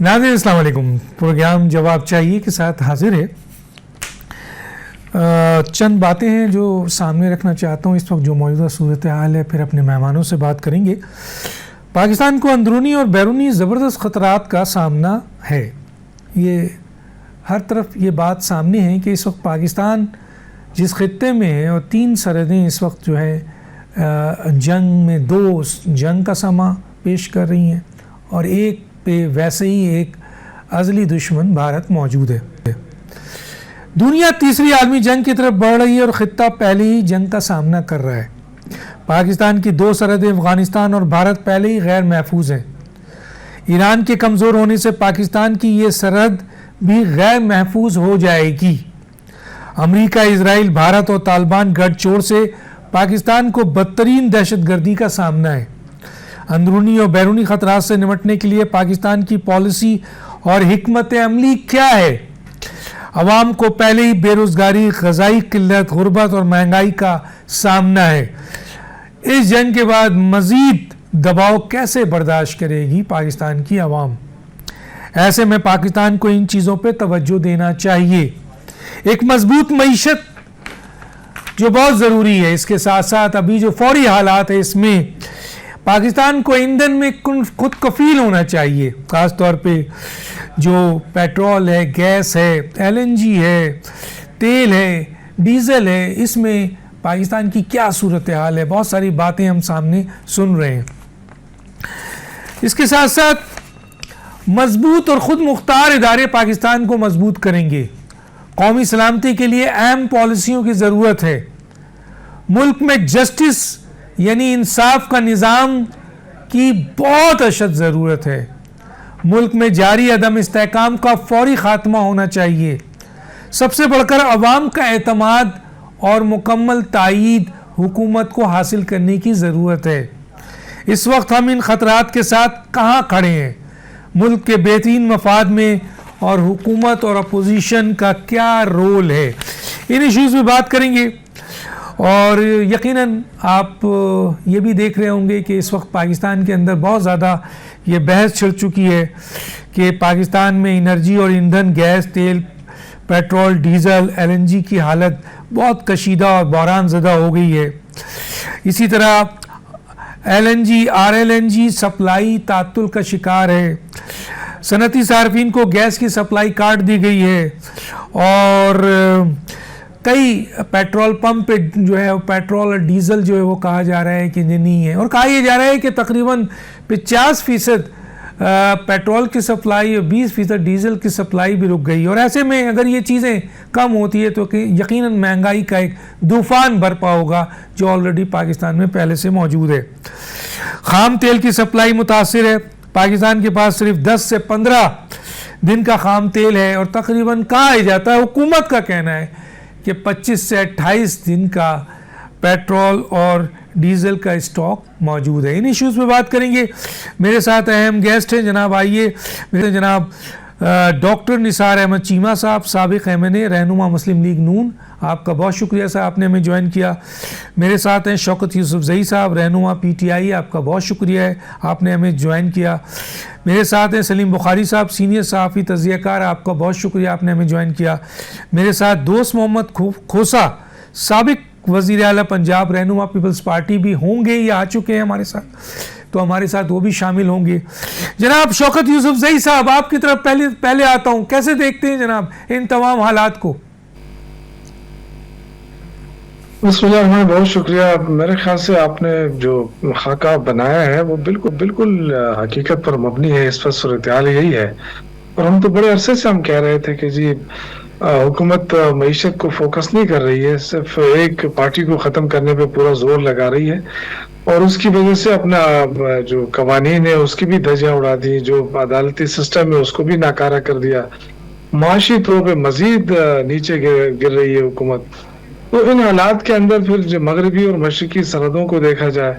ناظرین السلام علیکم. پروگرام جواب چاہیے کے ساتھ حاضر ہے. چند باتیں ہیں جو سامنے رکھنا چاہتا ہوں اس وقت جو موجودہ صورتحال ہے، پھر اپنے مہمانوں سے بات کریں گے. پاکستان کو اندرونی اور بیرونی زبردست خطرات کا سامنا ہے. یہ ہر طرف یہ بات سامنے ہے کہ اس وقت پاکستان جس خطے میں ہے اور 3 سرحدیں اس وقت جو ہے جنگ میں 2 جنگ کا سامنا پیش کر رہی ہیں اور ایک پہ ویسے ہی ایک ازلی دشمن بھارت موجود ہے. دنیا تیسری عالمی جنگ کی طرف بڑھ رہی ہے اور خطہ پہلے ہی جنگ کا سامنا کر رہا ہے. پاکستان کی 2 سرحدیں افغانستان اور بھارت پہلے ہی غیر محفوظ ہیں. ایران کے کمزور ہونے سے پاکستان کی یہ سرحد بھی غیر محفوظ ہو جائے گی. امریکہ، اسرائیل، بھارت اور طالبان گٹھ جوڑ سے پاکستان کو بدترین دہشت گردی کا سامنا ہے. اندرونی اور بیرونی خطرات سے نمٹنے کے لیے پاکستان کی پالیسی اور حکمت عملی کیا ہے؟ عوام کو پہلے ہی بے روزگاری، غذائی قلت، غربت اور مہنگائی کا سامنا ہے. اس جنگ کے بعد مزید دباؤ کیسے برداشت کرے گی پاکستان کی عوام؟ ایسے میں پاکستان کو ان چیزوں پہ توجہ دینا چاہیے. ایک مضبوط معیشت جو بہت ضروری ہے، اس کے ساتھ ساتھ ابھی جو فوری حالات ہے اس میں پاکستان کو ایندھن میں خود کفیل ہونا چاہیے. خاص طور پہ جو پیٹرول ہے، گیس ہے، LNG ہے، تیل ہے، ڈیزل ہے، اس میں پاکستان کی کیا صورتحال ہے؟ بہت ساری باتیں ہم سامنے سن رہے ہیں. اس کے ساتھ ساتھ مضبوط اور خود مختار ادارے پاکستان کو مضبوط کریں گے. قومی سلامتی کے لیے اہم پالیسیوں کی ضرورت ہے. ملک میں جسٹس یعنی انصاف کا نظام کی بہت اشد ضرورت ہے. ملک میں جاری عدم استحکام کا فوری خاتمہ ہونا چاہیے. سب سے بڑھ کر عوام کا اعتماد اور مکمل تائید حکومت کو حاصل کرنے کی ضرورت ہے. اس وقت ہم ان خطرات کے ساتھ کہاں کھڑے ہیں؟ ملک کے بہترین مفاد میں اور حکومت اور اپوزیشن کا کیا رول ہے؟ ان ایشوز میں بات کریں گے. اور یقیناً آپ یہ بھی دیکھ رہے ہوں گے کہ اس وقت پاکستان کے اندر بہت زیادہ یہ بحث چل چکی ہے کہ پاکستان میں انرجی اور ایندھن، گیس، تیل، پیٹرول، ڈیزل، LNG کی حالت بہت کشیدہ اور بحران زدہ ہو گئی ہے. اسی طرح LNG، RLNG سپلائی تعطل کا شکار ہے. صنعتی صارفین کو گیس کی سپلائی کاٹ دی گئی ہے اور کئی پیٹرول پمپ پہ جو ہے پیٹرول اور ڈیزل جو ہے وہ کہا جا رہا ہے کہ نہیں ہے، اور کہا یہ جا رہا ہے کہ تقریباً 50% پیٹرول کی سپلائی اور 20% ڈیزل کی سپلائی بھی رک گئی. اور ایسے میں اگر یہ چیزیں کم ہوتی ہے تو یقیناً مہنگائی کا ایک طوفان برپا ہوگا جو آلریڈی پاکستان میں پہلے سے موجود ہے. خام تیل کی سپلائی متاثر ہے. پاکستان کے پاس صرف 10 سے 15 دن کا خام تیل ہے اور تقریباً کہا جاتا ہے، حکومت کا کہنا ہے کہ 25 سے 28 دن کا پیٹرول اور ڈیزل کا اسٹاک موجود ہے. ان ایشوز پہ بات کریں گے. میرے ساتھ اہم گیسٹ ہیں جناب، آئیے میرے جناب ڈاکٹر نثار احمد چیمہ صاحب، سابق MNA، رہنما مسلم لیگ نون. آپ کا بہت شکریہ صاحب، آپ نے ہمیں جوائن کیا. میرے ساتھ ہیں شوکت یوسفزئی صاحب، رہنما PTI، آپ کا بہت شکریہ ہے، آپ نے ہمیں جوائن کیا. میرے ساتھ ہیں سلیم بخاری صاحب، سینئر صحافی، تجزیہ کار، آپ کا بہت شکریہ، آپ نے ہمیں جوائن کیا. میرے ساتھ دوست محمد کھوسا، سابق وزیر اعلیٰ پنجاب، رہنما پیپلز پارٹی بھی ہوں گے یا آ چکے ہیں ہمارے ساتھ، تو ہمارے ساتھ وہ بھی شامل ہوں گے. جناب شوکت یوسفزئی صاحب، آپ کی طرف پہلے آتا ہوں، کیسے دیکھتے ہیں جناب ان تمام حالات کو؟ بسم اللہ الرحمن، بہت شکریہ. میرے خیال سے آپ نے جو خاکہ بنایا ہے وہ بالکل حقیقت پر مبنی ہے. اس پر صورتحال یہی ہے، اور ہم تو بڑے عرصے سے ہم کہہ رہے تھے کہ جی حکومت معیشت کو فوکس نہیں کر رہی ہے، صرف ایک پارٹی کو ختم کرنے پہ پورا زور لگا رہی ہے، اور اس کی وجہ سے اپنا جو قوانین ہے اس کی بھی دھجیاں اڑا دی، جو عدالتی سسٹم ہے اس کو بھی ناکارہ کر دیا، معاشی طور پہ مزید نیچے گر رہی ہے حکومت. تو ان حالات کے اندر پھر جو مغربی اور مشرقی سرحدوں کو دیکھا جائے،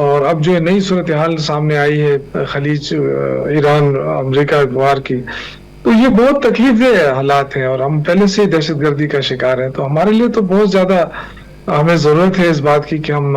اور اب جو نئی صورتحال سامنے آئی ہے خلیج، ایران امریکہ وار کی، تو یہ بہت تکلیف دہ حالات ہیں، اور ہم پہلے سے ہی دہشت گردی کا شکار ہیں. تو ہمارے لیے تو بہت زیادہ ہمیں ضرورت ہے اس بات کی کہ ہم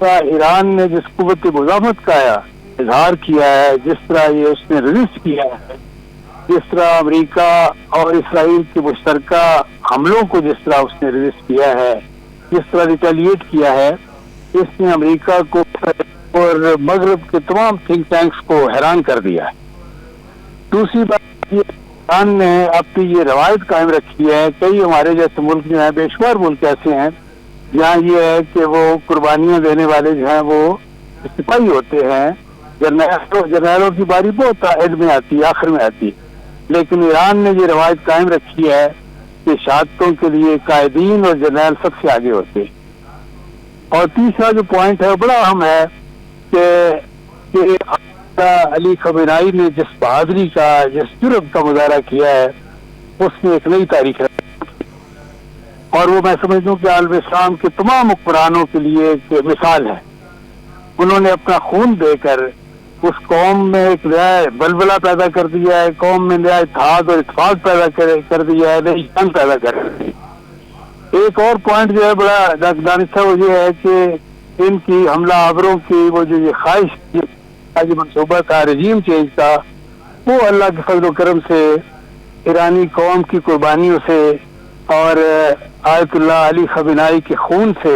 طرح ایران نے جس قوت مزاحمت کا اظہار کیا ہے، جس طرح یہ اس نے ریزسٹ کیا ہے، جس طرح امریکہ اور اسرائیل کے مشترکہ حملوں کو جس طرح اس نے ریزسٹ کیا ہے، جس طرح ریٹیلیٹ کیا ہے، اس نے امریکہ کو اور مغرب کے تمام تھنک ٹینکس کو حیران کر دیا ہے۔ دوسری بات، یہ ایران نے اپنی یہ روایت قائم رکھی ہے، کئی ہمارے جیسے ملک جو ہیں، بے شمار ملک ایسے ہیں جہاں یہ ہے کہ وہ قربانیاں دینے والے جو ہیں وہ سپاہی ہوتے ہیں، جرنیلوں کی باری بہت اینڈ میں آتی ہے، آخر میں آتی ہے، لیکن ایران نے یہ روایت قائم رکھی ہے کہ شہادتوں کے لیے قائدین اور جرنیل سب سے آگے ہوتے ہیں۔ اور تیسرا جو پوائنٹ ہے بڑا اہم ہے کہ علی خامنہئی نے جس بہادری کا، جس جرأت کا مظاہرہ کیا ہے، اس نے ایک نئی تاریخ رکھی، اور وہ میں سمجھتا ہوں کہ عالم اسلام کے تمام حکمرانوں کے لیے ایک مثال ہے۔ انہوں نے اپنا خون دے کر اس قوم میں ایک نیا بلبلہ پیدا کر دیا ہے، قوم میں نیا اتحاد اور اتفاق پیدا کر دیا ہے، نئی جنگ پیدا کر دی ہے۔ ایک اور پوائنٹ جو ہے بڑا دانش صاحب، وہ یہ ہے کہ ان کی حملہ آوروں کی وہ جو یہ خواہش، جو منصوبہ تھا رجیم چینج کا، وہ اللہ کے فضل و کرم سے، ایرانی قوم کی قربانیوں سے اور آیت اللہ علی خامنہئی کے خون سے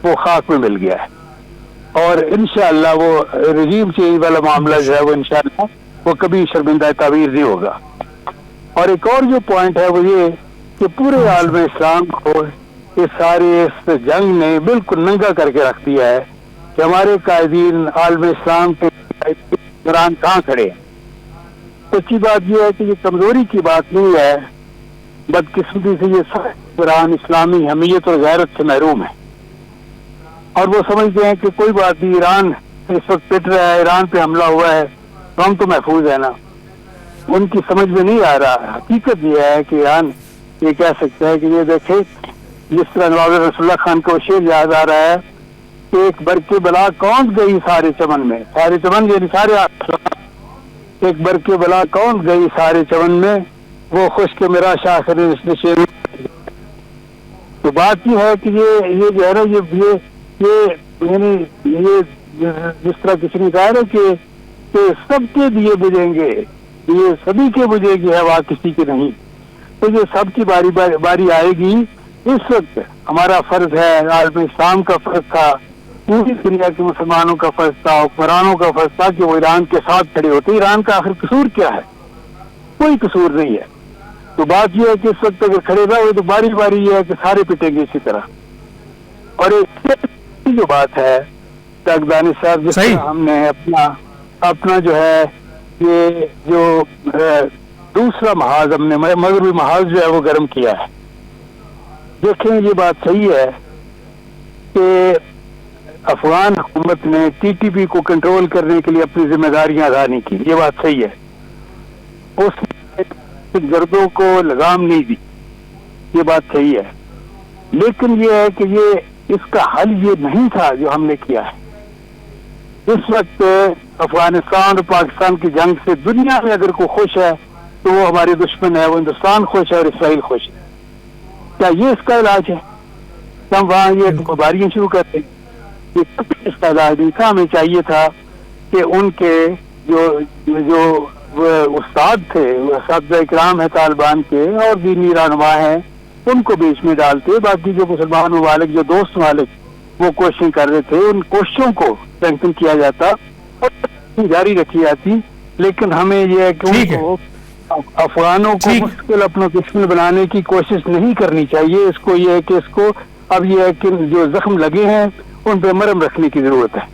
وہ خاک میں مل گیا ہے، اور انشاءاللہ وہ رجیم چینج والا معاملہ جو ہے وہ انشاءاللہ وہ کبھی شرمندہ تعبیر نہیں ہوگا۔ اور ایک اور جو پوائنٹ ہے وہ یہ کہ پورے عالم اسلام کو اس جنگ نے بالکل ننگا کر کے رکھ دیا ہے کہ ہمارے قائدین عالم اسلام کے دوران کہاں کھڑے ہیں۔ سچی بات یہ ہے کہ یہ کمزوری کی بات نہیں ہے، بدقسمتی سے یہ قرآن اسلامی حمیت اور غیرت سے محروم ہے، اور وہ سمجھتے ہیں کہ کوئی بات نہیں، ایران اس وقت پٹ رہا ہے، ایران پہ حملہ ہوا ہے تو ہم تو محفوظ ہیں نا۔ ان کی سمجھ میں نہیں آ رہا، حقیقت یہ ہے کہ ایران یہ کہہ سکتا ہے کہ یہ دیکھے، جس طرح نواب رسول اللہ خان کو شعر یاد آ رہا ہے کہ ایک برقِ بلا کون گئی سارے چمن میں، سارے چمن یعنی سارے ایک برقِ بلا کون گئی سارے چمن میں، وہ خوش کے میرا شاخر نشے۔ تو بات یہ ہے کہ یہ جو ہے نا یعنی یہ جس طرح کسی نے کہا نا کہ سب کے دیے بجھیں گے، یہ سبھی کے بجھے گی ہوا کسی کی نہیں، تو یہ سب کی باری آئے گی۔ اس وقت ہمارا فرض ہے، عالم اسلام کا فرض تھا، پوری دنیا کے مسلمانوں کا فرض تھا، حکمرانوں کا فرض تھا کہ وہ ایران کے ساتھ کھڑے ہوتے۔ ایران کا آخر قصور کیا ہے؟ کوئی قصور نہیں ہے۔ تو بات یہ ہے کہ اس وقت اگر کھڑے رہے تو باری باری یہ ہے کہ سارے پٹیں گے اسی طرح۔ اور ایک جو بات ہے دانش صاحب، جس طرح ہم نے اپنا جو ہے یہ جو دوسرا محاذ ہم نے مغربی محاذ جو ہے وہ گرم کیا ہے۔ دیکھیں یہ بات صحیح ہے کہ افغان حکومت نے ٹی ٹی پی کو کنٹرول کرنے کے لیے اپنی ذمہ داریاں ادا نہیں کی، یہ بات صحیح ہے۔ اس نے گردوں کو لگام نہیں دی، یہ بات صحیح ہے، لیکن یہ ہے کہ یہ اس کا حل یہ نہیں تھا جو ہم نے کیا ہے۔ اس وقت افغانستان اور پاکستان کی جنگ سے دنیا میں اگر کوئی خوش ہے تو وہ ہمارے دشمن ہے، وہ ہندوستان خوش ہے اور اسرائیل خوش ہے۔ کیا یہ اس کا علاج ہے کہ ہم وہاں یہ باریاں شروع کرتے ہیں؟ یہ اس کا علاج نہیں تھا۔ ہمیں چاہیے تھا کہ ان کے جو استاد تھے، اساتذہ اکرام ہے طالبان کے اور دینی رہنما ہیں، ان کو بیچ میں ڈالتے، باقی جو مسلمان ممالک، جو دوست ممالک وہ کوششیں کر رہے تھے، ان کوششوں کو اسٹرینتھن کیا جاتا اور جاری رکھی جاتی۔ لیکن ہمیں یہ ہے کہ ان کو افغانوں کو مستقل اپنا دشمن بنانے کی کوشش نہیں کرنی چاہیے۔ اس کو یہ ہے کہ اس کو اب یہ ہے کہ جو زخم لگے ہیں ان پہ مرہم رکھنے کی ضرورت ہے۔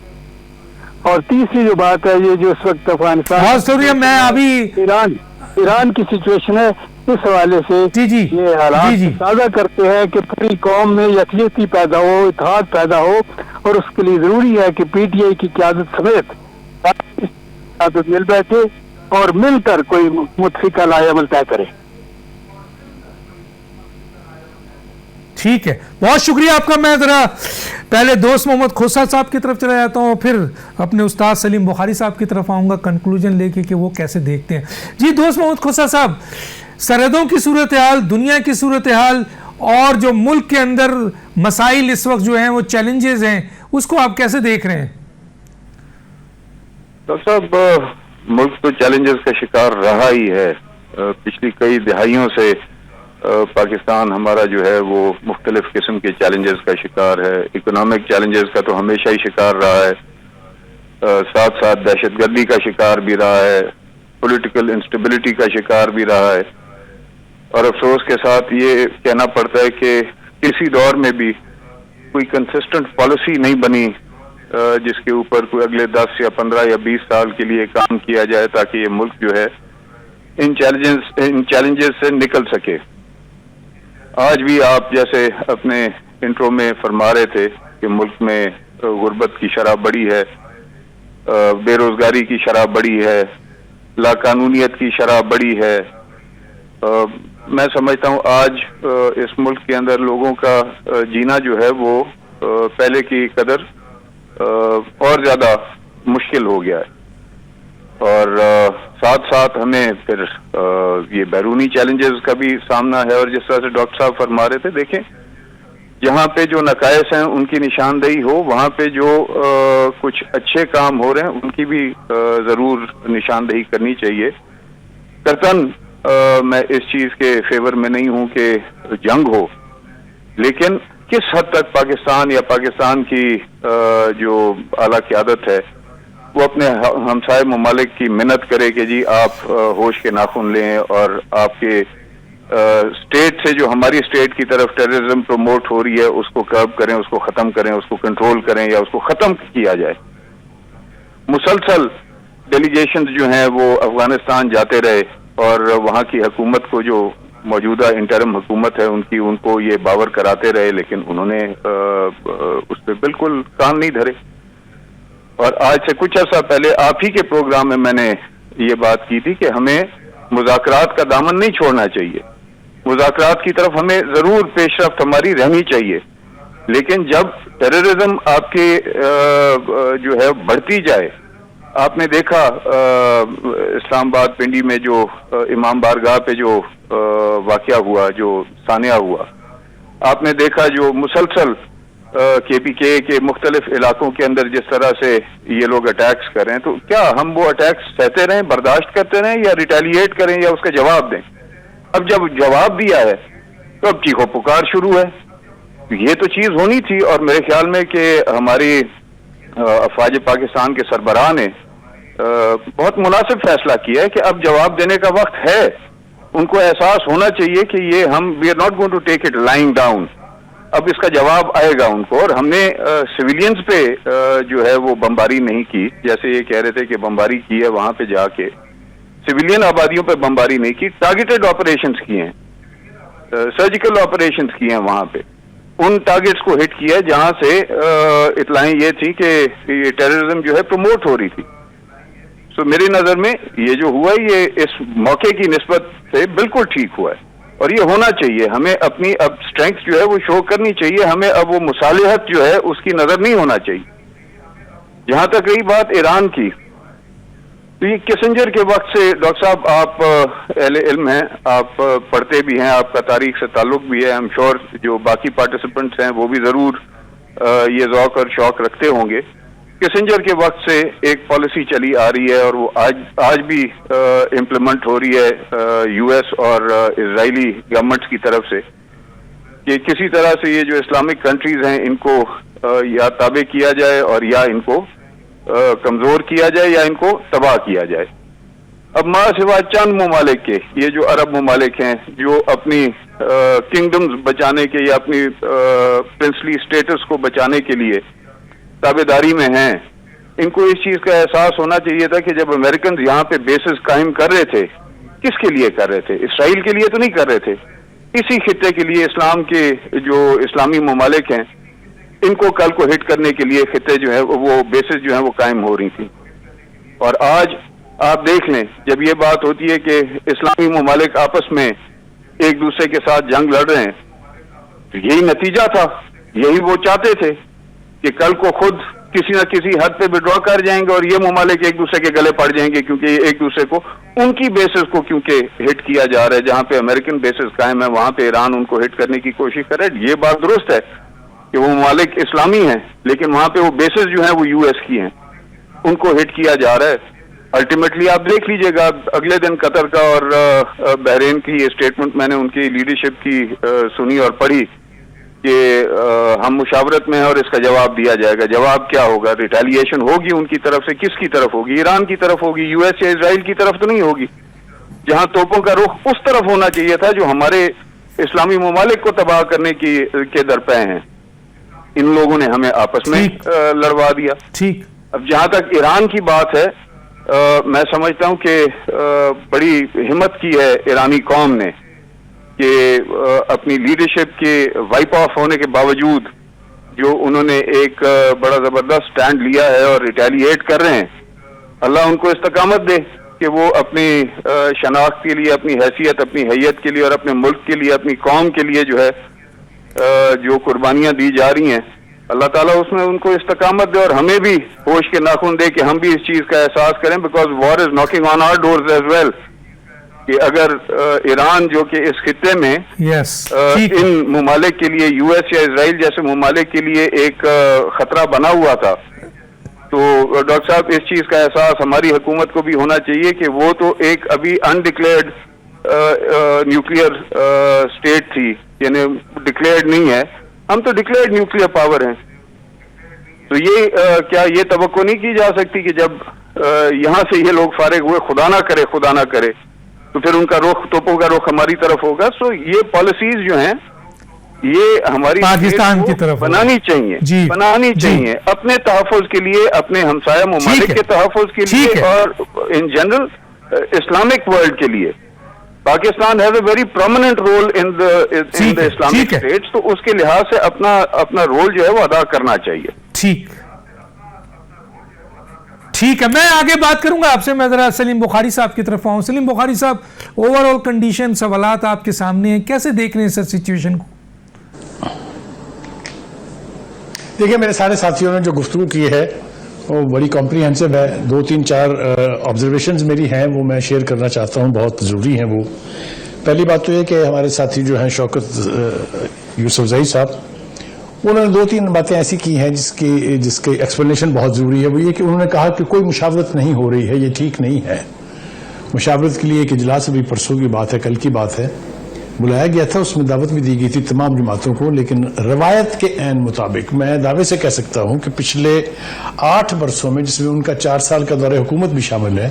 اور تیسری جو بات ہے، یہ جو اس وقت افغانستان میں ابھی ایران کی سچویشن ہے، اس حوالے سے یہ حالات تازہ کرتے ہیں کہ پوری قوم میں یکجہتی پیدا ہو، اتحاد پیدا ہو، اور اس کے لیے ضروری ہے کہ پی ٹی آئی کی قیادت سمیت مل بیٹھے اور مل کر کوئی متفقہ لائے عمل طے کرے۔ ٹھیک ہے، بہت شکریہ آپ کا۔ میں ذرا پہلے دوست محمد کھوسا صاحب کی طرف چلا جاتا ہوں، پھر اپنے استاد سلیم بخاری صاحب کی طرف آؤں گا کنکلوژن لے کے کہ وہ کیسے دیکھتے ہیں۔ جی دوست محمد کھوسا صاحب، سرحدوں کی صورتحال، دنیا کی صورتحال اور جو ملک کے اندر مسائل اس وقت جو ہیں وہ چیلنجز ہیں، اس کو آپ کیسے دیکھ رہے ہیں؟ ڈاکٹر صاحب ملک تو چیلنجز کا شکار رہا ہی ہے. پچھلی کئی دہائیوں سے پاکستان ہمارا جو ہے وہ مختلف قسم کے چیلنجز کا شکار ہے. اکنامک چیلنجز کا تو ہمیشہ ہی شکار رہا ہے, ساتھ ساتھ دہشت گردی کا شکار بھی رہا ہے, پولیٹیکل انسٹیبلٹی کا شکار بھی رہا ہے. اور افسوس کے ساتھ یہ کہنا پڑتا ہے کہ کسی دور میں بھی کوئی کنسسٹنٹ پالیسی نہیں بنی جس کے اوپر کوئی اگلے 10 یا 15 یا 20 سال کے لیے کام کیا جائے تاکہ یہ ملک جو ہے ان چیلنجز سے نکل سکے. آج بھی آپ جیسے اپنے انٹرو میں فرما رہے تھے کہ ملک میں غربت کی شرح بڑی ہے, بے روزگاری کی شرح بڑی ہے, لا قانونیت کی شرح بڑی ہے. میں سمجھتا ہوں آج اس ملک کے اندر لوگوں کا جینا جو ہے وہ پہلے کی قدر اور زیادہ مشکل ہو گیا ہے. اور ساتھ ساتھ ہمیں پھر یہ بیرونی چیلنجز کا بھی سامنا ہے. اور جس طرح سے ڈاکٹر صاحب فرما رہے تھے, دیکھیں جہاں پہ جو نقائص ہیں ان کی نشاندہی ہو, وہاں پہ جو کچھ اچھے کام ہو رہے ہیں ان کی بھی ضرور نشاندہی کرنی چاہیے. قطعاً میں اس چیز کے فیور میں نہیں ہوں کہ جنگ ہو, لیکن کس حد تک پاکستان یا پاکستان کی جو اعلیٰ قیادت ہے وہ اپنے ہمسائے ممالک کی منت کرے کہ جی آپ ہوش کے ناخن لیں اور آپ کے اسٹیٹ سے جو ہماری اسٹیٹ کی طرف ٹیررزم پروموٹ ہو رہی ہے اس کو کرب کریں, اس کو ختم کریں, اس کو کنٹرول کریں یا اس کو ختم کیا جائے. مسلسل ڈیلیگیشنز جو ہیں وہ افغانستان جاتے رہے اور وہاں کی حکومت کو جو موجودہ انٹرم حکومت ہے ان کو یہ باور کراتے رہے, لیکن انہوں نے اس پہ بالکل کان نہیں دھرے. اور آج سے کچھ عرصہ پہلے آپ ہی کے پروگرام میں نے یہ بات کی تھی کہ ہمیں مذاکرات کا دامن نہیں چھوڑنا چاہیے, مذاکرات کی طرف ہمیں ضرور پیش رفت ہماری رہنی چاہیے. لیکن جب ٹیررزم آپ کے جو ہے بڑھتی جائے, آپ نے دیکھا اسلام آباد پنڈی میں جو امام بارگاہ پہ جو واقعہ ہوا, جو سانحہ ہوا, آپ نے دیکھا جو مسلسل کے پی کے مختلف علاقوں کے اندر جس طرح سے یہ لوگ اٹیکس کر رہے ہیں, تو کیا ہم وہ اٹیکس سہتے رہیں, برداشت کرتے رہیں یا ریٹیلیٹ کریں یا اس کا جواب دیں؟ اب جب جواب دیا ہے تو اب چیخو پکار شروع ہے. یہ تو چیز ہونی تھی. اور میرے خیال میں کہ ہماری افواج پاکستان کے سربراہ نے بہت مناسب فیصلہ کیا ہے کہ اب جواب دینے کا وقت ہے. ان کو احساس ہونا چاہیے کہ یہ ہم we are not going to take it lying down. اب اس کا جواب آئے گا ان کو. اور ہم نے سویلینز پہ جو ہے وہ بمباری نہیں کی, جیسے یہ کہہ رہے تھے کہ بمباری کی ہے, وہاں پہ جا کے سویلین آبادیوں پہ بمباری نہیں کی, ٹارگیٹڈ آپریشنز کی ہیں, سرجیکل آپریشنز کی ہیں, وہاں پہ ان ٹارگیٹس کو ہٹ کیا جہاں سے اطلاعیں یہ تھی کہ یہ ٹیررزم جو ہے پروموٹ ہو رہی تھی. تو میری نظر میں یہ جو ہوا ہے یہ اس موقع کی نسبت سے بالکل ٹھیک ہوا ہے اور یہ ہونا چاہیے. ہمیں اپنی اب اسٹرینگتھ جو ہے وہ شو کرنی چاہیے. ہمیں اب وہ مصالحت جو ہے اس کی نظر نہیں ہونا چاہیے. جہاں تک رہی بات ایران کی, تو یہ کسنجر کے وقت سے ڈاکٹر صاحب آپ اہل علم ہیں, آپ پڑھتے بھی ہیں, آپ کا تاریخ سے تعلق بھی ہے. ایم شور جو باقی پارٹیسپینٹس ہیں وہ بھی ضرور یہ ذوق اور شوق رکھتے ہوں گے. کسنجر کے وقت سے ایک پالیسی چلی آ رہی ہے اور وہ آج بھی امپلیمنٹ ہو رہی ہے یو ایس اور اسرائیلی گورنمنٹس کی طرف سے کہ کسی طرح سے یہ جو اسلامک کنٹریز ہیں ان کو یا تابع کیا جائے اور یا ان کو کمزور کیا جائے یا ان کو تباہ کیا جائے. اب ماں سوا چند ممالک کے, یہ جو عرب ممالک ہیں جو اپنی کنگڈمز بچانے کے یا اپنی پرنسلی اسٹیٹس کو بچانے کے لیے تابع داری میں ہیں, ان کو اس چیز کا احساس ہونا چاہیے تھا کہ جب امریکنز یہاں پہ بیسز قائم کر رہے تھے, کس کے لیے کر رہے تھے؟ اسرائیل کے لیے تو نہیں کر رہے تھے. اسی خطے کے لیے اسلام کے جو اسلامی ممالک ہیں ان کو کل کو ہٹ کرنے کے لیے خطے جو ہے وہ بیسز جو ہیں وہ قائم ہو رہی تھی. اور آج آپ دیکھ لیں جب یہ بات ہوتی ہے کہ اسلامی ممالک آپس میں ایک دوسرے کے ساتھ جنگ لڑ رہے ہیں, تو یہی نتیجہ تھا, یہی وہ چاہتے تھے کہ کل کو خود کسی نہ کسی حد پہ وڈرا کر جائیں گے اور یہ ممالک ایک دوسرے کے گلے پڑ جائیں گے کیونکہ ایک دوسرے کو ان کی بیسز کو کیونکہ ہٹ کیا جا رہا ہے. جہاں پہ امریکن بیسز قائم ہے وہاں پہ ایران ان کو ہٹ کرنے کی کوشش کر رہا ہے. یہ بات درست ہے, کہ وہ ممالک اسلامی ہیں لیکن وہاں پہ وہ بیسز جو ہیں وہ یو ایس کی ہیں, ان کو ہٹ کیا جا رہا ہے. الٹیمیٹلی آپ دیکھ لیجئے گا, اگلے دن قطر کا اور بحرین کی یہ اسٹیٹمنٹ میں نے ان کی لیڈرشپ کی سنی اور پڑھی کہ ہم مشاورت میں ہیں اور اس کا جواب دیا جائے گا. جواب کیا ہوگا؟ ریٹیلیشن ہوگی ان کی طرف سے. کس کی طرف ہوگی؟ ایران کی طرف ہوگی, یو ایس یا اسرائیل کی طرف تو نہیں ہوگی. جہاں توپوں کا رخ اس طرف ہونا چاہیے تھا جو ہمارے اسلامی ممالک کو تباہ کرنے کے درپے ہیں, ان لوگوں نے ہمیں آپس میں لڑوا دیا. ٹھیک. اب جہاں تک ایران کی بات ہے, میں سمجھتا ہوں کہ بڑی ہمت کی ہے ایرانی قوم نے کہ اپنی لیڈرشپ کے وائپ آف ہونے کے باوجود جو انہوں نے ایک بڑا زبردست سٹینڈ لیا ہے اور ریٹیلیٹ کر رہے ہیں. اللہ ان کو استقامت دے کہ وہ اپنی شناخت کے لیے, اپنی حیثیت, اپنی حیت کے لیے اور اپنے ملک کے لیے, اپنی قوم کے لیے جو ہے جو قربانیاں دی جا رہی ہیں, اللہ تعالیٰ اس میں ان کو استقامت دے اور ہمیں بھی ہوش کے ناخن دے کہ ہم بھی اس چیز کا احساس کریں, because war is knocking on our doors as well. کہ اگر ایران جو کہ اس خطے میں ان ممالک کے لیے یو ایس یا اسرائیل جیسے ممالک کے لیے ایک خطرہ بنا ہوا تھا, تو ڈاکٹر صاحب اس چیز کا احساس ہماری حکومت کو بھی ہونا چاہیے کہ وہ تو ایک ابھی انڈکلیئرڈ نیوکلیئر اسٹیٹ تھی, یعنی ڈکلیئرڈ نہیں ہے. ہم تو ڈکلیئرڈ نیوکلیئر پاور ہیں. تو یہ کیا یہ توقع نہیں کی جا سکتی کہ جب یہاں سے یہ لوگ فارغ ہوئے, خدا نہ کرے تو پھر ان کا رخ, توپوں کا رخ ہماری طرف ہوگا. سو یہ پالیسیز جو ہیں یہ ہماری پاکستان کی طرف بنانی چاہیے اپنے تحفظ کے لیے, اپنے ہمسایہ ممالک کے تحفظ کے لیے اور ان جنرل اسلامک ورلڈ کے لیے. Pakistan has a very prominent role in the Islamic states, تو اس کے لحاظ سے اپنا رول جو ہے وہ ادا کرنا چاہیے. ٹھیک ہے, میں آگے بات کروں گا آپ سے. میں ذرا سلیم بخاری صاحب کی طرف آؤں. سلیم بخاری صاحب, اوور آل کنڈیشن, سوالات آپ کے سامنے ہیں, کیسے دیکھ رہے ہیں سر سچویشن کو؟ دیکھیں, میرے سارے ساتھیوں نے جو گفتگو کی ہے وہ بڑی کمپریہنسو ہے. 2-3-4 آبزرویشنز میری ہیں, وہ میں شیئر کرنا چاہتا ہوں, بہت ضروری ہیں وہ. پہلی بات تو یہ کہ ہمارے ساتھی جو ہیں شوکت یوسفزئی صاحب, انہوں نے 2-3 باتیں ایسی کی ہیں جس کی ایکسپلینیشن بہت ضروری ہے. وہ یہ کہ انہوں نے کہا کہ کوئی مشاورت نہیں ہو رہی ہے, یہ ٹھیک نہیں ہے. مشاورت کے لیے ایک اجلاس ابھی پرسوں کی بات ہے, کل کی بات ہے, بلایا گیا تھا, اس میں دعوت بھی دی گئی تھی تمام جماعتوں کو, لیکن روایت کے عین مطابق میں دعوے سے کہہ سکتا ہوں کہ پچھلے 8 برسوں میں, جس میں ان کا 4 سال کا دور حکومت بھی شامل ہے,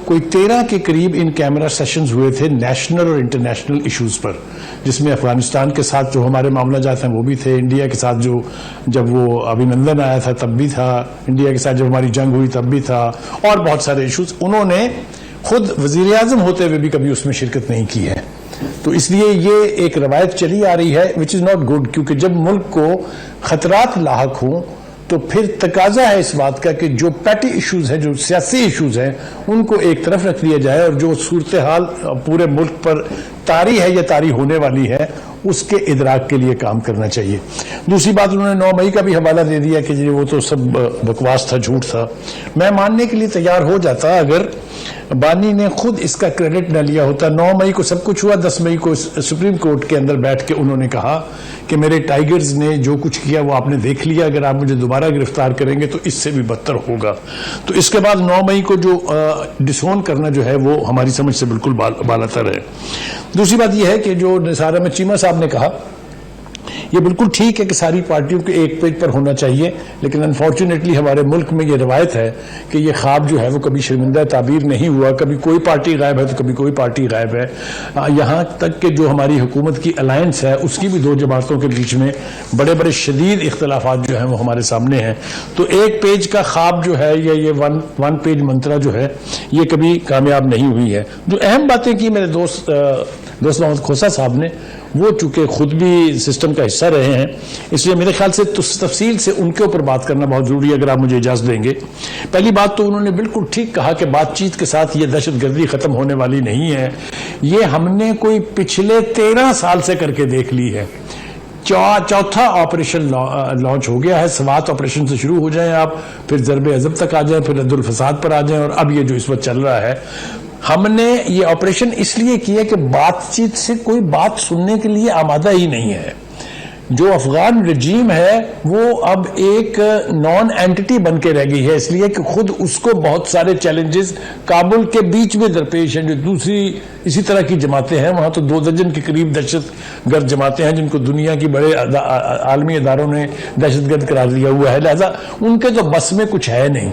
کوئی 13 کے قریب ان کیمرہ سیشنز ہوئے تھے نیشنل اور انٹرنیشنل ایشوز پر, جس میں افغانستان کے ساتھ جو ہمارے معاملہ جات ہیں وہ بھی تھے, انڈیا کے ساتھ جو جب وہ ابھینندن آیا تھا تب بھی تھا, انڈیا کے ساتھ جب ہماری جنگ ہوئی تب بھی تھا, اور بہت سارے ایشوز. انہوں نے خود وزیر اعظم ہوتے ہوئے بھی کبھی اس میں شرکت نہیں کی ہے. تو اس لیے یہ ایک روایت چلی آ رہی ہے which is not good, کیونکہ جب ملک کو خطرات لاحق ہوں تو پھر تقاضا ہے اس بات کا کہ جو پیٹی ایشوز ہیں, جو سیاسی ایشوز ہیں, ان کو ایک طرف رکھ دیا جائے, اور جو صورتحال پورے ملک پر طاری ہے یا طاری ہونے والی ہے اس کے ادراک کے لیے کام کرنا چاہیے. دوسری بات, انہوں نے 9 مئی کا بھی حوالہ دے دیا کہ وہ تو سب بکواس تھا, جھوٹ تھا. میں ماننے کے لیے تیار ہو جاتا اگر بانی نے خود اس کا کریڈٹ نہ لیا ہوتا. 9 مئی کو سب کچھ ہوا, 10 مئی کو سپریم کورٹ کے اندر بیٹھ کے انہوں نے کہا کہ میرے ٹائیگرز نے جو کچھ کیا وہ آپ نے دیکھ لیا, اگر آپ مجھے دوبارہ گرفتار کریں گے تو اس سے بھی بدتر ہوگا. تو اس کے بعد 9 مئی کو جو ڈسون کرنا جو ہے وہ ہماری سمجھ سے بالکل بالاتر ہے. دوسری بات یہ ہے کہ جو نثار احمد چیمہ صاحب نے کہا, یہ بالکل ٹھیک ہے کہ ساری پارٹیوں کے ایک پیج پر ہونا چاہیے, لیکن انفارچونیٹلی ہمارے ملک میں یہ روایت ہے کہ یہ خواب جو ہے وہ کبھی شرمندہ تعبیر نہیں ہوا. کبھی کوئی پارٹی غائب ہے تو کبھی کوئی پارٹی غائب ہے. یہاں تک کہ جو ہماری حکومت کی الائنس ہے اس کی بھی 2 جماعتوں کے بیچ میں بڑے بڑے شدید اختلافات جو ہیں وہ ہمارے سامنے ہیں. تو ایک پیج کا خواب جو ہے یا یہ ون پیج منترا جو ہے یہ کبھی کامیاب نہیں ہوئی ہے. جو اہم باتیں کی میرے دوست محمد کھوسہ صاحب نے, وہ چونکہ خود بھی سسٹم کا حصہ رہے ہیں, اس لیے میرے خیال سے تفصیل سے ان کے اوپر بات کرنا بہت ضروری ہے, اگر آپ مجھے اجازت دیں گے. پہلی بات تو انہوں نے بالکل ٹھیک کہا کہ بات چیت کے ساتھ یہ دہشت گردی ختم ہونے والی نہیں ہے. یہ ہم نے کوئی پچھلے 13 سال سے کر کے دیکھ لی ہے. چوتھا آپریشن لانچ ہو گیا ہے. سوات آپریشن سے شروع ہو جائیں آپ, پھر ضرب عضب تک آ جائیں, پھر رد الفساد پر آ جائیں, اور اب یہ جو اس وقت چل رہا ہے. ہم نے یہ آپریشن اس لیے کیا کہ بات چیت سے کوئی بات سننے کے لیے آمادہ ہی نہیں ہے. جو افغان رجیم ہے وہ اب ایک نان اینٹی بن کے رہ گئی ہے، اس لیے کہ خود اس کو بہت سارے چیلنجز کابل کے بیچ میں درپیش ہیں. جو دوسری اسی طرح کی جماعتیں ہیں، وہاں تو 2 درجن کے قریب دہشت گرد جماعتیں ہیں جن کو دنیا کی بڑے عالمی اداروں نے دہشت گرد قرار دیا ہوا ہے، لہذا ان کے تو بس میں کچھ ہے نہیں.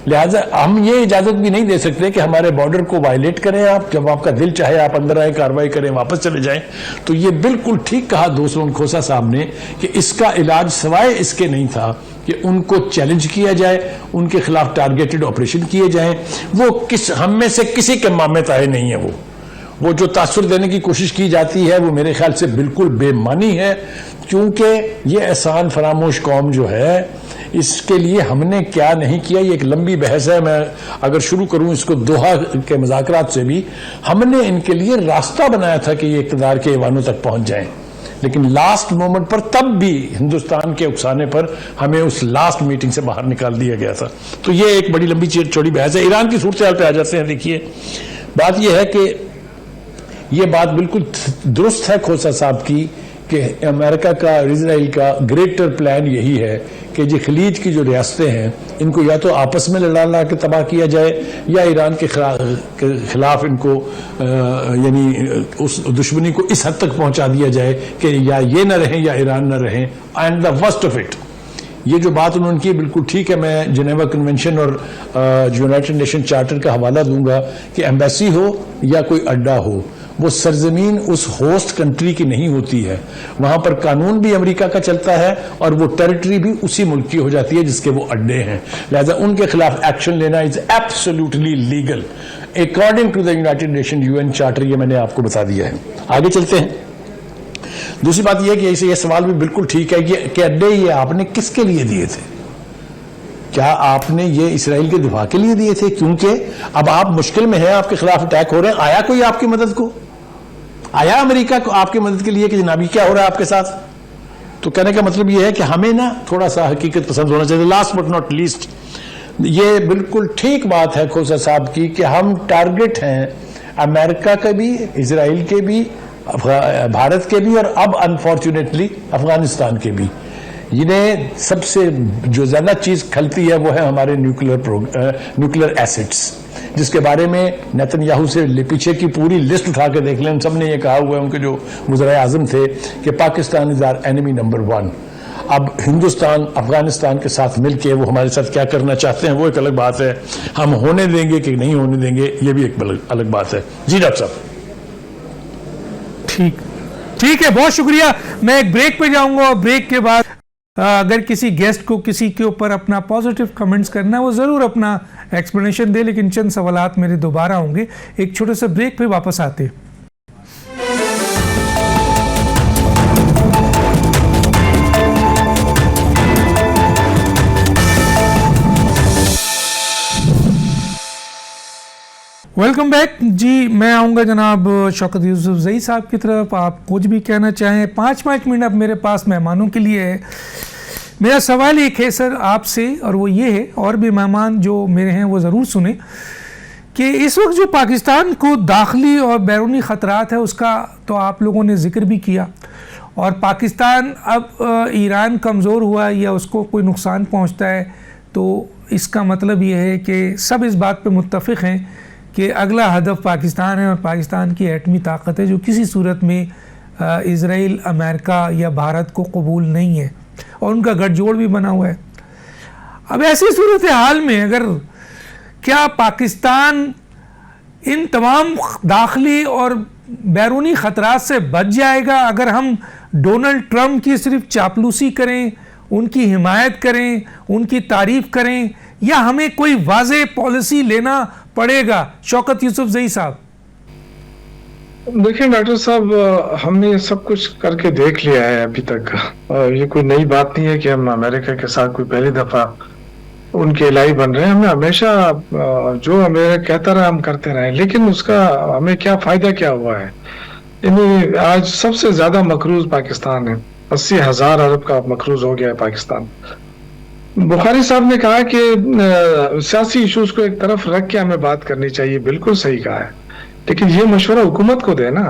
لہٰذا ہم یہ اجازت بھی نہیں دے سکتے کہ ہمارے بارڈر کو وائلیٹ کریں. آپ جب آپ کا دل چاہے آپ اندر آئیں، کارروائی کریں، واپس چلے جائیں. تو یہ بالکل ٹھیک کہا دوست کھوسا صاحب نے کہ اس کا علاج سوائے اس کے نہیں تھا کہ ان کو چیلنج کیا جائے، ان کے خلاف ٹارگیٹڈ آپریشن کیے جائیں. وہ ہم میں سے کسی کے ماں میں تائے نہیں ہے. وہ جو تاثر دینے کی کوشش کی جاتی ہے وہ میرے خیال سے بالکل بے معنی ہے، کیونکہ یہ احسان فراموش قوم جو ہے اس کے لیے ہم نے کیا نہیں کیا، یہ ایک لمبی بحث ہے. میں اگر شروع کروں اس کو دوحہ کے مذاکرات سے بھی، ہم نے ان کے لیے راستہ بنایا تھا کہ یہ اقتدار کے ایوانوں تک پہنچ جائیں، لیکن لاسٹ مومنٹ پر تب بھی ہندوستان کے اکسانے پر ہمیں اس لاسٹ میٹنگ سے باہر نکال دیا گیا تھا. تو یہ ایک بڑی لمبی چوڑی بحث ہے. ایران کی صورتحال پہ آ جاتے ہیں. دیکھیے بات یہ ہے کہ یہ بات بالکل درست ہے کھوسا صاحب کی کہ امریکہ کا اور اسرائیل کا گریٹر پلان یہی ہے کہ یہ خلیج کی جو ریاستیں ہیں ان کو یا تو آپس میں لڑا کے تباہ کیا جائے، یا ایران کے خلاف ان کو یعنی اس دشمنی کو اس حد تک پہنچا دیا جائے کہ یا یہ نہ رہیں یا ایران نہ رہیں. And the worst of it, یہ جو بات انہوں نے کی بالکل ٹھیک ہے. میں جنیوا کنونشن اور یونائٹڈ نیشن چارٹر کا حوالہ دوں گا کہ ایمبیسی ہو یا کوئی اڈا ہو، وہ سرزمین اس ہوسٹ کنٹری کی نہیں ہوتی ہے. وہاں پر قانون بھی امریکہ کا چلتا ہے اور وہ ٹیریٹری بھی اسی ملک کی ہو جاتی ہے جس کے وہ اڈے ہیں. لہذا ان کے خلاف ایکشن لینا is absolutely legal according to the United Nation UN charter. یہ میں نے آپ کو بتا دیا ہے. آگے چلتے ہیں. دوسری بات یہ ہے کہ یہ سوال بھی بالکل ٹھیک ہے کہ اڈے یہ آپ نے کس کے لیے دیے تھے؟ کیا آپ نے یہ اسرائیل کے دفاع کے لیے دیے تھے؟ کیونکہ اب آپ مشکل میں ہیں، آپ کے خلاف اٹیک ہو رہے ہیں. آیا کوئی آپ کی مدد کو؟ آیا امریکہ کو آپ کی مدد کے لیے کہ جنابی کیا ہو رہا ہے آپ کے ساتھ؟ تو کہنے کا مطلب یہ ہے کہ ہمیں نا تھوڑا سا حقیقت پسند ہونا چاہیے. لاسٹ بٹ ناٹ لیسٹ، یہ بالکل ٹھیک بات ہے کھوسا صاحب کی کہ ہم ٹارگٹ ہیں امریکہ کے بھی، اسرائیل کے بھی، بھارت کے بھی، اور اب انفارچونیٹلی افغانستان کے بھی. جنہیں سب سے جو زیادہ چیز کھلتی ہے وہ ہے ہمارے نیوکلر ایسٹس، جس کے بارے میں نیتن یاہو سے پیچھے کی پوری لسٹ اٹھا کے دیکھ لیں. ان سب نے یہ کہا ہوا ہے، ان کے جو وزرائے اعظم تھے، کہ پاکستان از آر اینیمی نمبر 1. اب ہندوستان افغانستان کے ساتھ مل کے وہ ہمارے ساتھ کیا کرنا چاہتے ہیں وہ ایک الگ بات ہے. ہم ہونے دیں گے کہ نہیں ہونے دیں گے یہ بھی ایک الگ بات ہے. جی ڈاکٹر صاحب. ٹھیک ہے، بہت شکریہ. میں ایک بریک پہ جاؤں گا اور بریک کے بعد اگر کسی گیسٹ کو کسی کے اوپر اپنا پازیٹیو کمنٹس کرنا ہے وہ ضرور اپنا ایکسپلینیشن دے، لیکن چند سوالات میرے دوبارہ ہوں گے. ایک چھوٹے سے بریک پہ واپس آتے. Welcome back. جی میں آؤں گا جناب شوکت یوسف زئی صاحب کی طرف. آپ کچھ بھی کہنا چاہیں، 5 منٹ اب میرے پاس مہمانوں کے لیے ہے. میرا سوال ایک ہے سر آپ سے، اور وہ یہ ہے، اور بھی مہمان جو میرے ہیں وہ ضرور سنیں، کہ اس وقت جو پاکستان کو داخلی اور بیرونی خطرات ہے اس کا تو آپ لوگوں نے ذکر بھی کیا، اور پاکستان اب ایران کمزور ہوا یا اس کو کوئی نقصان پہنچتا ہے تو اس کا مطلب یہ ہے کہ سب اس بات پہ متفق ہیں کہ اگلا ہدف پاکستان ہے، اور پاکستان کی ایٹمی طاقت ہے جو کسی صورت میں اسرائیل، امریکہ یا بھارت کو قبول نہیں ہے، اور ان کا گٹھ جوڑ بھی بنا ہوا ہے. اب ایسی صورتحال میں اگر کیا پاکستان ان تمام داخلی اور بیرونی خطرات سے بچ جائے گا اگر ہم ڈونلڈ ٹرمپ کی صرف چاپلوسی کریں، ان کی حمایت کریں، ان کی تعریف کریں، یا ہمیں کوئی واضح پالیسی لینا پڑے گا؟ شوکت یوسف زئی صاحب. دیکھیں ڈاکٹر صاحب، ہم نے یہ سب کچھ کر کے دیکھ لیا ہے ابھی تک. یہ کوئی نئی بات نہیں ہے کہ ہم امریکہ کے ساتھ کوئی پہلی دفعہ ان کے الہی بن رہے ہیں. ہمیں ہمیشہ جو امریکہ کہتا رہا ہم کرتے رہے، لیکن اس کا ہمیں کیا فائدہ کیا ہوا ہے؟ یعنی آج سب سے زیادہ مقروض پاکستان ہے. 80,000 ارب کا مقروض ہو گیا ہے پاکستان. بخاری صاحب نے کہا کہ سیاسی ایشوز کو ایک طرف رکھ کے ہمیں بات کرنی چاہیے. بالکل صحیح کہا ہے، لیکن یہ مشورہ حکومت کو دے نا.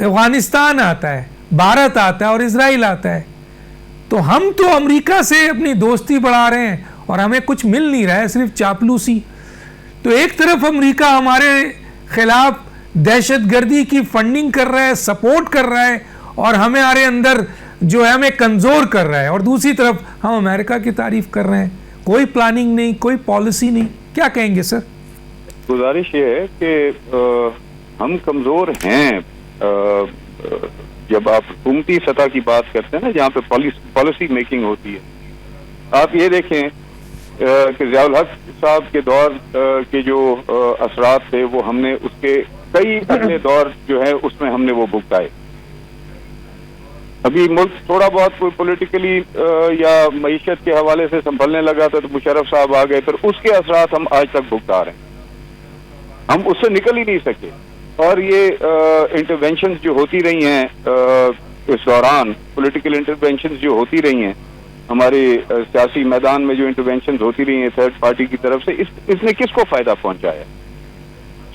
افغانستان آتا ہے, بھارت آتا ہے اور اسرائیل آتا ہے, تو ہم تو امریکہ سے اپنی دوستی بڑھا رہے ہیں اور ہمیں کچھ مل نہیں رہا ہے, صرف چاپلوسی. تو ایک طرف امریکہ ہمارے خلاف دہشت گردی کی فنڈنگ کر رہا ہے, سپورٹ کر رہا ہے اور ہمارے اندر جو ہے ہمیں کمزور کر رہا ہے, اور دوسری طرف ہم امریکہ کی تعریف کر رہے ہیں. کوئی پلاننگ نہیں, کوئی پالیسی نہیں. کیا کہیں گے سر؟ گزارش یہ ہے کہ ہم کمزور ہیں. جب آپ حکومتی سطح کی بات کرتے ہیں نا, جہاں پہ پالیسی میکنگ ہوتی ہے, آپ یہ دیکھیں کہ ضیاء الحق صاحب کے دور کے جو اثرات تھے وہ ہم نے اس کے کئی اگلے دور جو ہے اس میں ہم نے وہ بھگتائے. ابھی ملک تھوڑا بہت کوئی پولیٹیکلی یا معیشت کے حوالے سے سنبھلنے لگا تھا تو مشرف صاحب آ گئے, پھر اس کے اثرات ہم آج تک بھگتا رہے ہیں. ہم اس سے نکل ہی نہیں سکے. اور یہ انٹرونشنز جو ہوتی رہی ہیں اس دوران, پولیٹیکل انٹرونشنز جو ہوتی رہی ہیں ہمارے سیاسی میدان میں, جو انٹرونشنز ہوتی رہی ہیں تھرڈ پارٹی کی طرف سے, اس نے کس کو فائدہ پہنچایا؟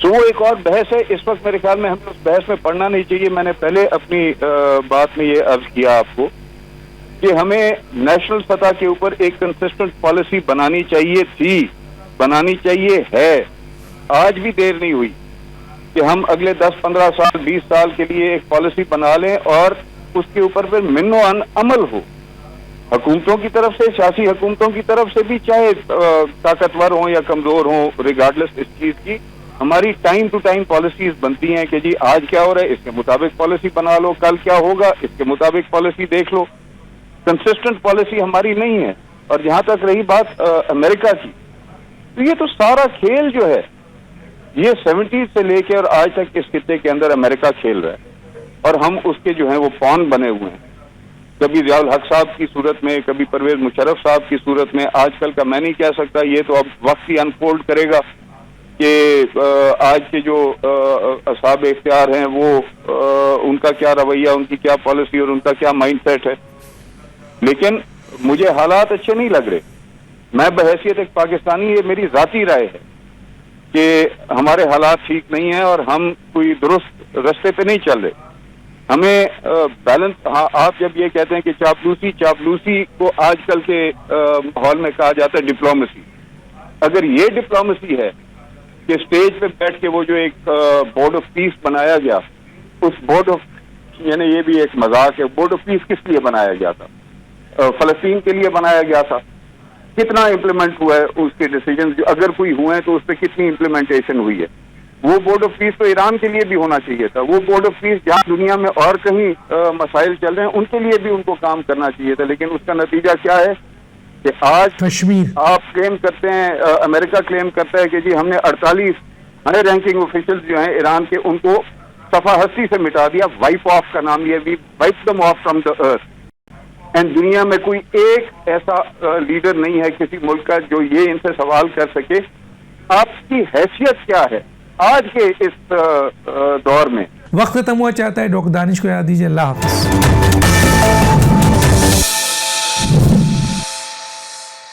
وہ ایک اور بحث ہے. اس وقت میرے خیال میں ہمیں اس بحث میں پڑھنا نہیں چاہیے. میں نے پہلے اپنی بات میں یہ عرض کیا آپ کو کہ ہمیں نیشنل سطح کے اوپر ایک کنسسٹنٹ پالیسی بنانی چاہیے تھی, بنانی چاہیے ہے. آج بھی دیر نہیں ہوئی کہ ہم اگلے 10-15 سال 20 سال کے لیے ایک پالیسی بنا لیں اور اس کے اوپر پھر من و عمل ہو, حکومتوں کی طرف سے, سیاسی حکومتوں کی طرف سے بھی, چاہے طاقتور ہوں یا کمزور ہوں, ریگارڈلیس اس چیز کی. ہماری ٹائم ٹو ٹائم پالیسیز بنتی ہیں کہ جی آج کیا ہو رہا ہے اس کے مطابق پالیسی بنا لو, کل کیا ہوگا اس کے مطابق پالیسی دیکھ لو. کنسسٹنٹ پالیسی ہماری نہیں ہے. اور جہاں تک رہی بات امریکہ کی, تو یہ تو سارا کھیل جو ہے یہ 70s سے لے کے اور آج تک اس خطے کے اندر امریکہ کھیل رہا ہے, اور ہم اس کے جو ہیں وہ پون بنے ہوئے ہیں. کبھی ضیاء الحق صاحب کی صورت میں, کبھی پرویز مشرف صاحب کی صورت میں. آج کل کا میں نہیں کہہ سکتا, یہ تو اب وقت ہی انفولڈ کرے گا کہ آج کے جو اصحاب اختیار ہیں وہ ان کا کیا رویہ, ان کی کیا پالیسی اور ان کا کیا مائنڈ سیٹ ہے. لیکن مجھے حالات اچھے نہیں لگ رہے. میں بحیثیت ایک پاکستانی, یہ میری ذاتی رائے ہے کہ ہمارے حالات ٹھیک نہیں ہیں اور ہم کوئی درست رستے پہ نہیں چل رہے. ہمیں بیلنس, آپ جب یہ کہتے ہیں کہ چاپلوسی کو آج کل کے ماحول میں کہا جاتا ہے ڈپلومیسی. اگر یہ ڈپلومیسی ہے کہ اسٹیج پہ بیٹھ کے وہ جو ایک بورڈ آف پیس بنایا گیا, اس بورڈ آف, یعنی یہ بھی ایک مذاق ہے, بورڈ آف پیس کس لیے بنایا گیا تھا؟ فلسطین کے لیے بنایا گیا تھا. کتنا امپلیمنٹ ہوا ہے اس کے ڈیسیجن, جو اگر کوئی ہوئے ہیں تو اس پہ کتنی امپلیمنٹیشن ہوئی ہے؟ وہ بورڈ آف پیس تو ایران کے لیے بھی ہونا چاہیے تھا. وہ بورڈ آف پیس جہاں دنیا میں اور کہیں مسائل چل رہے ہیں ان کے لیے بھی ان کو کام کرنا چاہیے تھا. لیکن اس کا نتیجہ کیا ہے کہ آج کشمیر, آپ کلیم کرتے ہیں, امریکہ کلیم کرتا ہے کہ جی ہم نے 48 ہائی رینکنگ آفیشلز جو ہیں ایران کے, ان کو صفحہ ہستی سے مٹا دیا. وائپ آف کا نام یہ بھی, wipe them of from the earth. And دنیا میں کوئی ایک ایسا لیڈر نہیں ہے کسی ملک کا جو یہ ان سے سوال کر سکے آپ کی حیثیت کیا ہے آج کے اس دور میں. وقت ختم ہوا چاہتا ہے. ڈاکٹر دانش کو یاد دیجیے. اللہ حافظ.